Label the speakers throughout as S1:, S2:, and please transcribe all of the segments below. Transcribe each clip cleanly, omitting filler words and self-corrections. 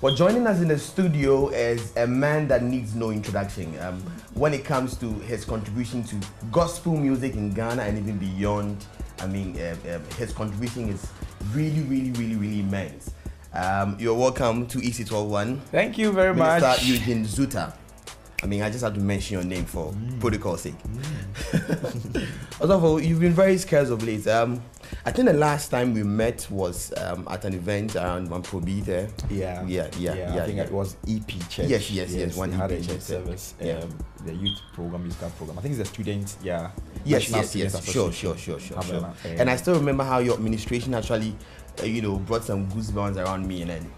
S1: Well, joining us in the studio is a man that needs no introduction. When it comes to his contribution to gospel music in Ghana and even beyond, I mean, his contribution is really immense. You're welcome to Ec12one.
S2: Thank you very much.
S1: Mr. Eugene Zuta. I mean, I just have to mention your name for protocol's sake. Also, you've been very scarce of late. I think the last time we met was at an event around Manprobi there.
S2: Yeah. I think it was EP Church.
S1: Yes.
S2: One had a
S1: EP
S2: youth service. The youth program, musical program. I think it's a student. Yeah.
S1: Yes. Sure. And I still remember how your administration actually, brought some goosebumps around me, and then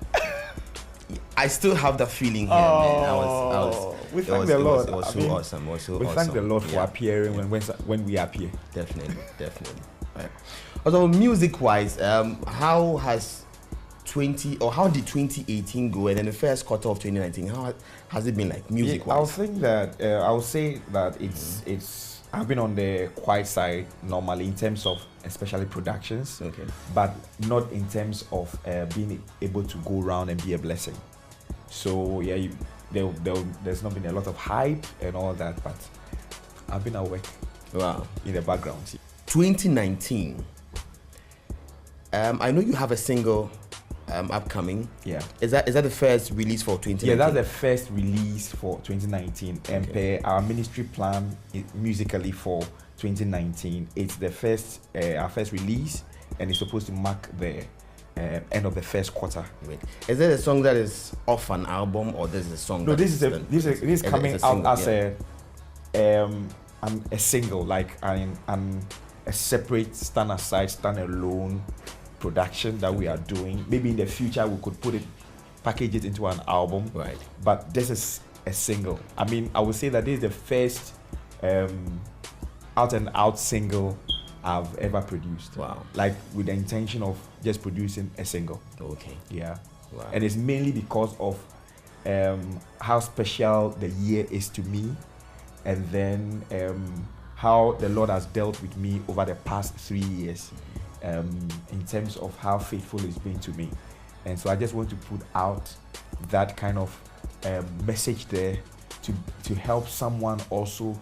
S1: I still have that feeling here, man.
S2: We thank the Lord.
S1: It was so awesome.
S2: We thank the Lord for appearing when we appear.
S1: Definitely. Right. Also, music-wise, how did 2018 go, and then the first quarter of 2019? How has it been like music-wise?
S2: I would say that it's. I've been on the quiet side normally in terms of especially productions, but not in terms of being able to go around and be a blessing. So yeah, there's not been a lot of hype and all that, but I've been at work.
S1: Wow.
S2: In the background.
S1: 2019. I know you have a single upcoming.
S2: Yeah.
S1: Is that the first release for 2019?
S2: Yeah, that's the first release for 2019. And per our ministry plan musically for 2019, it's the first our first release, and it's supposed to mark the end of the first quarter.
S1: Wait. Is it a song that is off an album, or this is a song?
S2: No, this is coming out as a single, like a separate stand-alone production that we are doing. Maybe in the future we could package it into an album.
S1: Right.
S2: But this is a single. I mean, I would say that this is the first out and out single I've ever produced.
S1: Wow.
S2: Like with the intention of just producing a single.
S1: Okay.
S2: Yeah.
S1: Wow.
S2: And it's mainly because of how special the year is to me, and then how the Lord has dealt with me over the past 3 years. In terms of how faithful He's been to me. And so I just want to put out that kind of message there to help someone also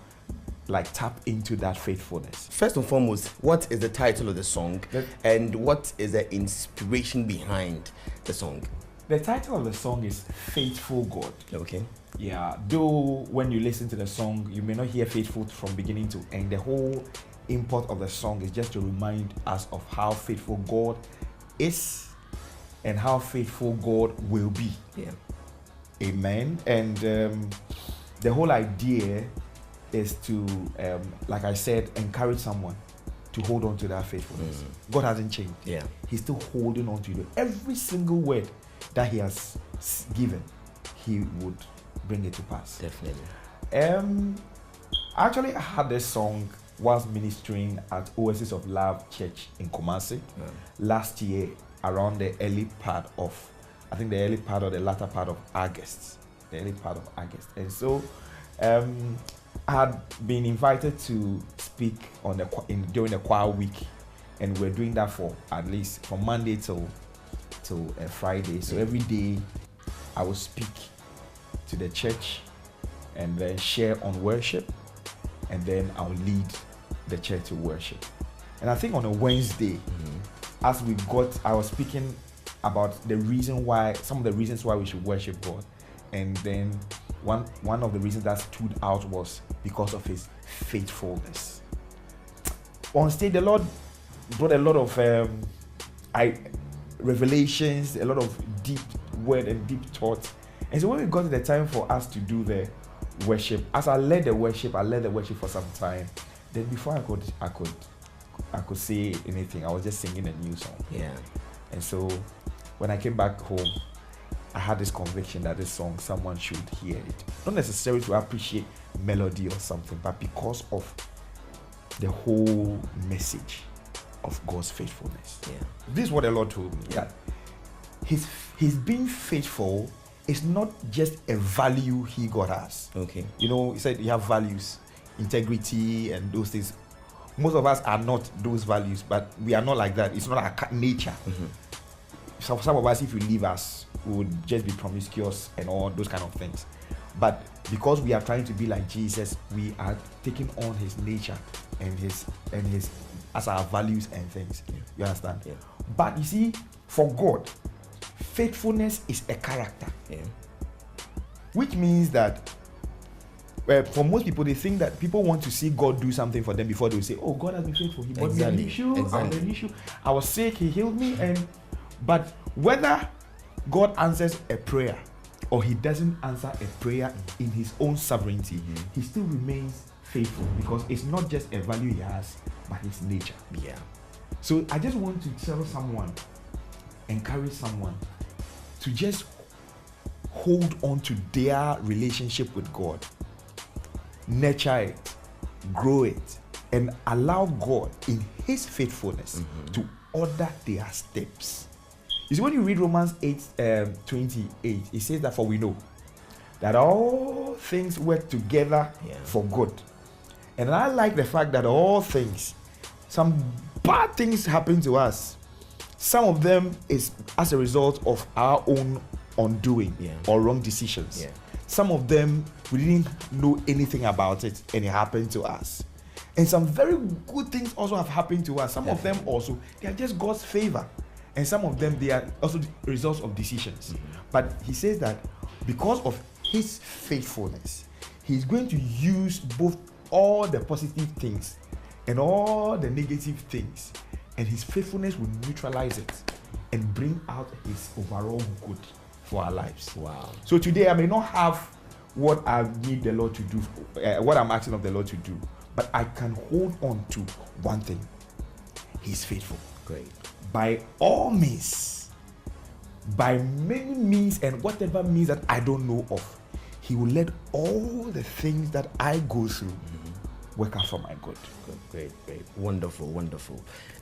S2: like tap into that faithfulness.
S1: First and foremost, what is the title of the song, and what is the inspiration behind the song?
S2: The title of the song is Faithful God.
S1: Okay.
S2: Yeah, though when you listen to the song, you may not hear faithful from beginning to end. The whole import of the song is just to remind us of how faithful God is and how faithful God will be.
S1: Yeah.
S2: Amen. And the whole idea is to, like I said, encourage someone to hold on to that faithfulness. God hasn't changed.
S1: Yeah.
S2: He's still holding on to it. Every single word that He has given, He would bring it to pass.
S1: Definitely.
S2: Actually, I had this song whilst ministering at Oasis of Love Church in Kumasi last year, around the early part or the latter part of August. And so I had been invited to speak during the choir week, and we're doing that for at least from Monday till Friday. So every day I will speak to the church and then share on worship, and then I'll lead the church to worship. And I think on a Wednesday, I was speaking about some of the reasons why we should worship God. And then one of the reasons that stood out was because of His faithfulness. On stage, the Lord brought a lot of revelations, a lot of deep word and deep thoughts. And so when we got to the time for us to do the worship, as I led the worship for some time. Then before I could say anything, I was just singing a new song.
S1: Yeah.
S2: And so when I came back home, I had this conviction that this song, someone should hear it. Not necessarily to appreciate melody or something, but because of the whole message of God's faithfulness.
S1: Yeah.
S2: This is what the Lord told me, that His being faithful is not just a value God has.
S1: Okay.
S2: He said you have values, integrity and those things. Most of us are not those values, but we are not like that. It's not our nature. some of us, if you leave us, we would just be promiscuous and all those kind of things. But because we are trying to be like Jesus, we are taking on his nature and his as our values and things. Yeah. You understand? Yeah. But you see, for God, faithfulness is a character. Yeah. Which means that for most people, they think that people want to see God do something for them before they will say, "Oh, God has been faithful. He bought me an issue. I was sick. He healed me." But whether God answers a prayer or he doesn't answer a prayer in his own sovereignty, he still remains faithful, because it's not just a value he has, but his nature. Yeah. So I just want to tell someone, encourage someone to just hold on to their relationship with God, nurture it, grow it, and allow God in his faithfulness to order their steps. You see, when you read Romans 8:28, it says that, for we know that all things work together for good. And I like the fact that all things, some bad things happen to us. Some of them is as a result of our own undoing or wrong decisions. Yeah. Some of them, we didn't know anything about it and it happened to us. And some very good things also have happened to us. Some of them also, they are just God's favor. And some of them, they are also the results of decisions. But he says that because of his faithfulness, he's going to use both all the positive things and all the negative things, and his faithfulness will neutralize it and bring out his overall good for our lives. Wow. So today I may not have what I need the Lord to do, what I'm asking of the Lord to do, but I can hold on to one thing. He's faithful. Great. By all means, by many means, and whatever means that I don't know of, he will let all the things that I go through work out for my good.
S1: Great. Wonderful.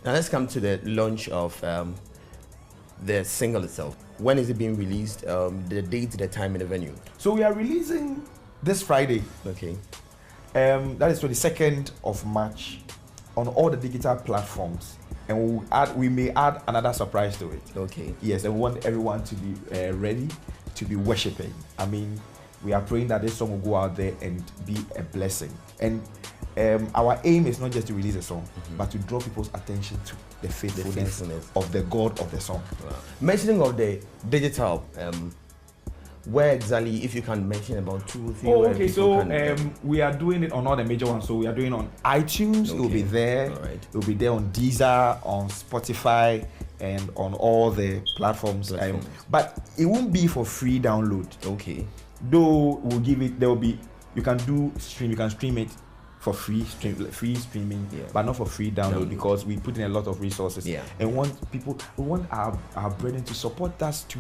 S1: Now let's come to the launch of the single itself. When is it being released? The date, the time, and the venue?
S2: So we are releasing this Friday.
S1: Okay.
S2: That is 22nd of March on all the digital platforms. And we may add another surprise to it. Okay. Yes, and we want everyone to be ready to be worshiping. I mean, we are praying that this song will go out there and be a blessing. And our aim is not just to release a song, but to draw people's attention to the faithfulness of the God of the song. Wow.
S1: Mentioning of the digital, where exactly, if you can mention about 2 or 3.
S2: Oh, okay. So we are doing it on all the major ones. So we are doing on iTunes. Okay. It will be there. All right. It will be there on Deezer, on Spotify, and on all the platforms. But it won't be for free download. Okay. Though we'll give it. There will be. You can stream it for free streaming, but not for free download, because we put in a lot of resources. Yeah. And we want our brethren to support us to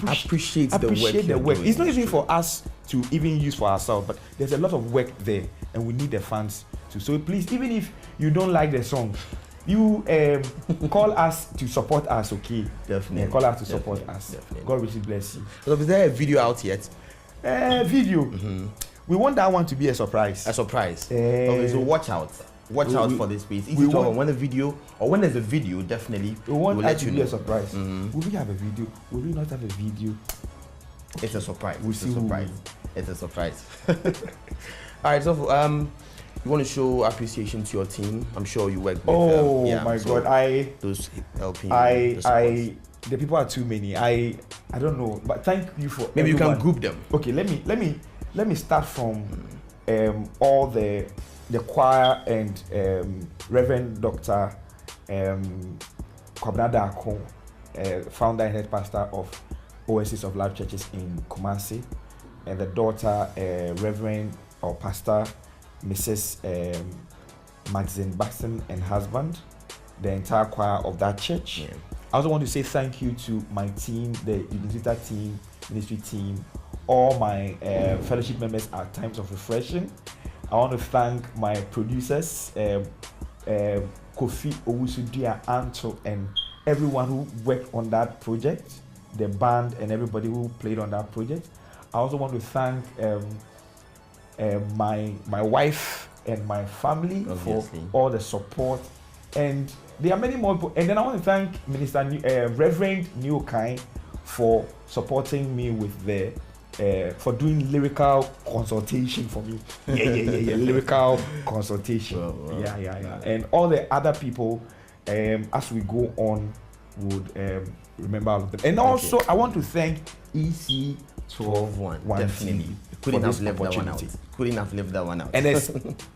S2: appreciate the work. It's not easy for us to even use for ourselves, but there's a lot of work there, and we need the fans to. So please, even if you don't like the song, you call us to support us. Okay, definitely. Call us to support us. Definitely. God richly bless you.
S1: So is there a video out yet?
S2: Video. We want that one to be a surprise.
S1: Okay, so watch out for this piece. When the video, or when there's a video, definitely
S2: we'll let you know. A surprise. Will we have a video? Will we not have a video?
S1: It's a surprise. It's a surprise. All right, so you want to show appreciation to your team. I'm sure you work with.
S2: God,
S1: those helping.
S2: The people are too many. I don't know, but thank you for.
S1: Maybe everyone. You can group them.
S2: Okay, let me start from all the choir and Reverend Dr. Kwabena Darko, founder and head pastor of Oasis of Life Churches in Kumasi, and the daughter, Reverend or Pastor Mrs. Maxine Baxton and husband, the entire choir of that church. Yeah. I also want to say thank you to my team, the Eugene Zuta team, ministry team, all my fellowship members at Times of Refreshing. I want to thank my producers, Kofi Owusudia, Anto, and everyone who worked on that project, the band and everybody who played on that project. I also want to thank my wife and my family, obviously, for all the support And there are many more people. And then I want to thank Reverend Neokai for supporting me with the for doing lyrical consultation for me. Yeah. Lyrical consultation.
S1: Wow.
S2: Yeah. And all the other people, as we go on, would remember all of them. And also, I want to thank Ec12one
S1: Definitely.
S2: TV.
S1: Couldn't have left that one out. Couldn't have left that one out.
S2: And it's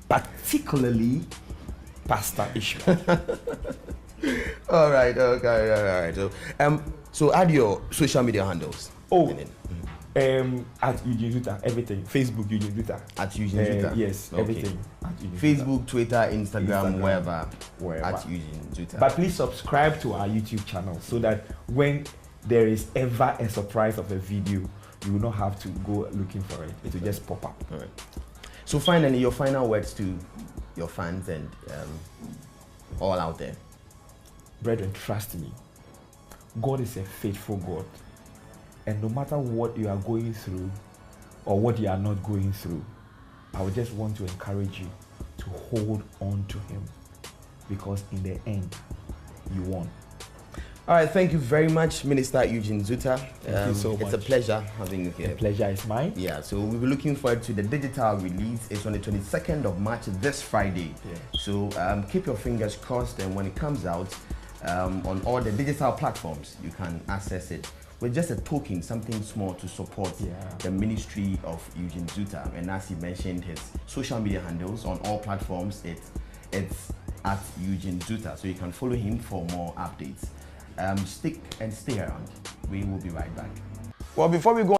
S2: particularly Pastor Ishmael.
S1: All right. So add your social media handles.
S2: At Eugene Zuta, everything. Facebook, Eugene Zuta.
S1: At Eugene Zuta.
S2: Yes,
S1: Okay.
S2: everything. At Eugene
S1: Facebook,
S2: Zuta.
S1: Twitter, Instagram, wherever.
S2: Wherever.
S1: At Eugene Zuta.
S2: But please subscribe to our YouTube channel so that when there is ever a surprise of a video, you will not have to go looking for it. It will just pop up.
S1: All right. So finally, your final words to your fans and all out there.
S2: Brethren, trust me. God is a faithful God. And no matter what you are going through or what you are not going through, I would just want to encourage you to hold on to Him, because in the end, you won.
S1: All right, thank you very much, Minister Eugene Zuta.
S2: Thank you so much.
S1: It's a pleasure having you here.
S2: The pleasure is mine.
S1: Yeah, so we'll be looking forward to the digital release. It's on the 22nd of March, this Friday.
S2: Yeah.
S1: So keep your fingers crossed, and when it comes out on all the digital platforms, you can access it with just a token, something small to support the ministry of Eugene Zuta. And as he mentioned, his social media handles on all platforms, it's at Eugene Zuta. So you can follow him for more updates. Stick and stay around. We will be right back. Well, before we go